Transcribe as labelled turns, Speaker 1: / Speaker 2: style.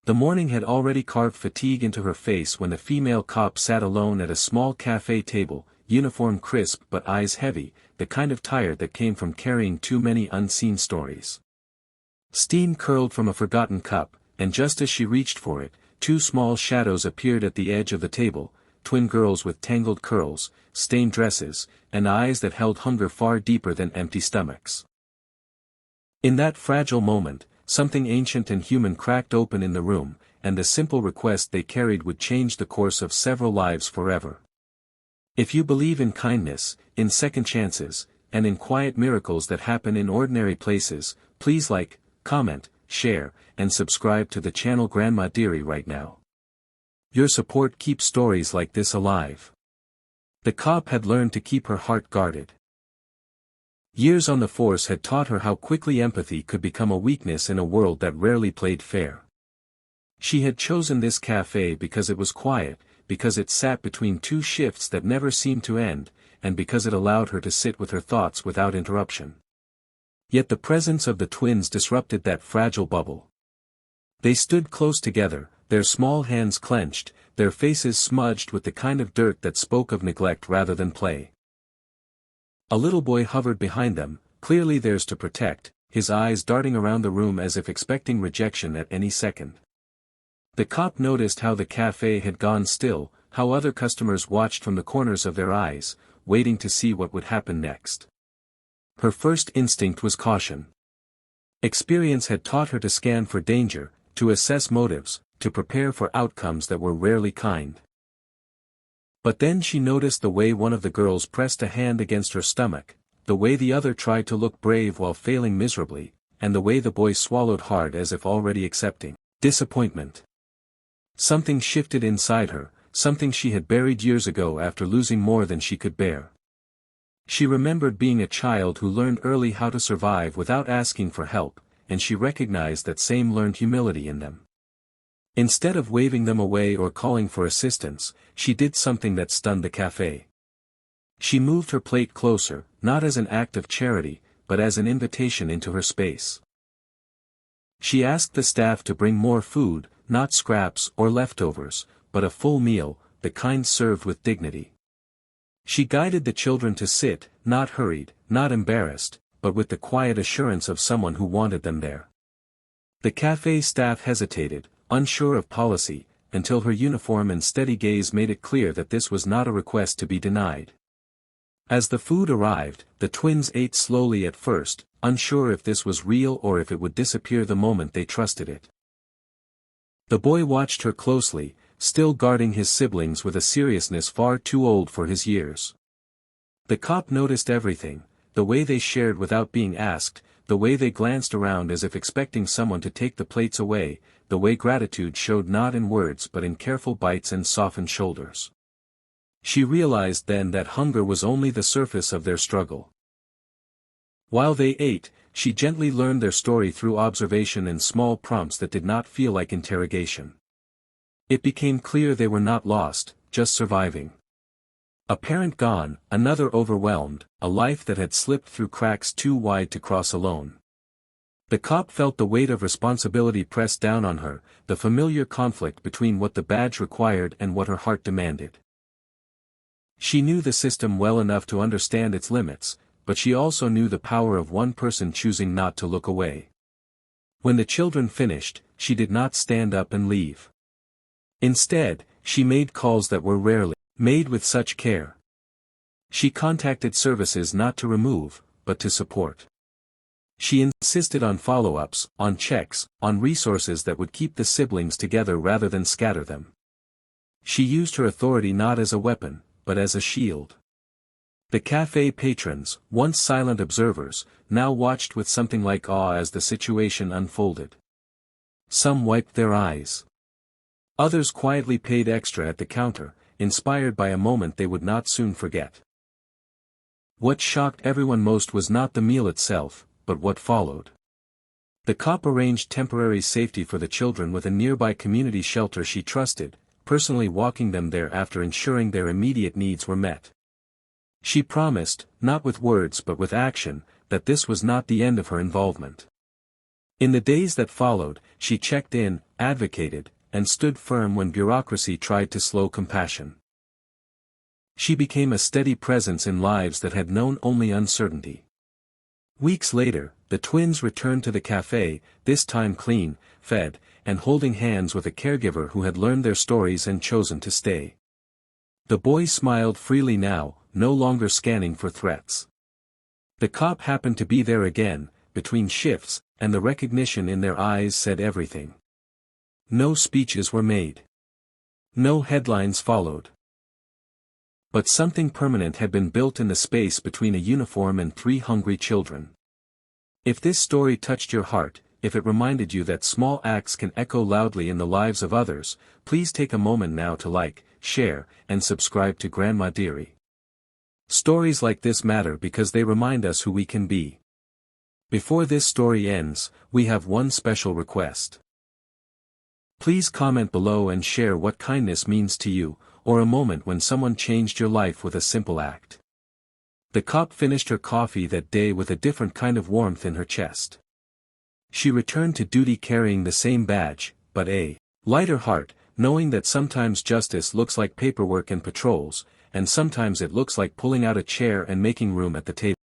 Speaker 1: The morning had already carved fatigue into her face when the female cop sat alone at a small cafe table, uniform crisp but eyes heavy, the kind of tired that came from carrying too many unseen stories. Steam curled from a forgotten cup, and just as she reached for it, two small shadows appeared at the edge of the table, twin girls with tangled curls, stained dresses, and eyes that held hunger far deeper than empty stomachs. In that fragile moment, something ancient and human cracked open in the room, and the simple request they carried would change the course of several lives forever. If you believe in kindness, in second chances, and in quiet miracles that happen in ordinary places, please like, comment, share, and subscribe to the channel Grandma Dearie right now. Your support keeps stories like this alive. The cop had learned to keep her heart guarded. Years on the force had taught her how quickly empathy could become a weakness in a world that rarely played fair. She had chosen this cafe because it was quiet, because it sat between two shifts that never seemed to end, and because it allowed her to sit with her thoughts without interruption. Yet the presence of the twins disrupted that fragile bubble. They stood close together, their small hands clenched, their faces smudged with the kind of dirt that spoke of neglect rather than play. A little boy hovered behind them, clearly theirs to protect, his eyes darting around the room as if expecting rejection at any second. The cop noticed how the cafe had gone still, how other customers watched from the corners of their eyes, waiting to see what would happen next. Her first instinct was caution. Experience had taught her to scan for danger, to assess motives, to prepare for outcomes that were rarely kind. But then she noticed the way one of the girls pressed a hand against her stomach, the way the other tried to look brave while failing miserably, and the way the boy swallowed hard as if already accepting disappointment. Something shifted inside her, something she had buried years ago after losing more than she could bear. She remembered being a child who learned early how to survive without asking for help, and she recognized that same learned humility in them. Instead of waving them away or calling for assistance, she did something that stunned the cafe. She moved her plate closer, not as an act of charity, but as an invitation into her space. She asked the staff to bring more food, not scraps or leftovers, but a full meal, the kind served with dignity. She guided the children to sit, not hurried, not embarrassed, but with the quiet assurance of someone who wanted them there. The cafe staff hesitated, unsure of policy, until her uniform and steady gaze made it clear that this was not a request to be denied. As the food arrived, the twins ate slowly at first, unsure if this was real or if it would disappear the moment they trusted it. The boy watched her closely, still guarding his siblings with a seriousness far too old for his years. The cop noticed everything, the way they shared without being asked, the way they glanced around as if expecting someone to take the plates away, the way gratitude showed not in words but in careful bites and softened shoulders. She realized then that hunger was only the surface of their struggle. While they ate, she gently learned their story through observation and small prompts that did not feel like interrogation. It became clear they were not lost, just surviving. A parent gone, another overwhelmed, a life that had slipped through cracks too wide to cross alone. The cop felt the weight of responsibility press down on her, the familiar conflict between what the badge required and what her heart demanded. She knew the system well enough to understand its limits, but she also knew the power of one person choosing not to look away. When the children finished, she did not stand up and leave. Instead, she made calls that were rarely made with such care. She contacted services not to remove, but to support. She insisted on follow-ups, on checks, on resources that would keep the siblings together rather than scatter them. She used her authority not as a weapon, but as a shield. The cafe patrons, once silent observers, now watched with something like awe as the situation unfolded. Some wiped their eyes. Others quietly paid extra at the counter, inspired by a moment they would not soon forget. What shocked everyone most was not the meal itself, but what followed. The cop arranged temporary safety for the children with a nearby community shelter she trusted, personally walking them there after ensuring their immediate needs were met. She promised, not with words but with action, that this was not the end of her involvement. In the days that followed, she checked in, advocated, and stood firm when bureaucracy tried to slow compassion. She became a steady presence in lives that had known only uncertainty. Weeks later, the twins returned to the cafe, this time clean, fed, and holding hands with a caregiver who had learned their stories and chosen to stay. The boys smiled freely now, no longer scanning for threats. The cop happened to be there again, between shifts, and the recognition in their eyes said everything. No speeches were made. No headlines followed. But something permanent had been built in the space between a uniform and 3 hungry children. If this story touched your heart, if it reminded you that small acts can echo loudly in the lives of others, please take a moment now to like, share, and subscribe to Grandma Dearie. Stories like this matter because they remind us who we can be. Before this story ends, we have one special request. Please comment below and share what kindness means to you, or a moment when someone changed your life with a simple act. The cop finished her coffee that day with a different kind of warmth in her chest. She returned to duty carrying the same badge, but a lighter heart, knowing that sometimes justice looks like paperwork and patrols, and sometimes it looks like pulling out a chair and making room at the table.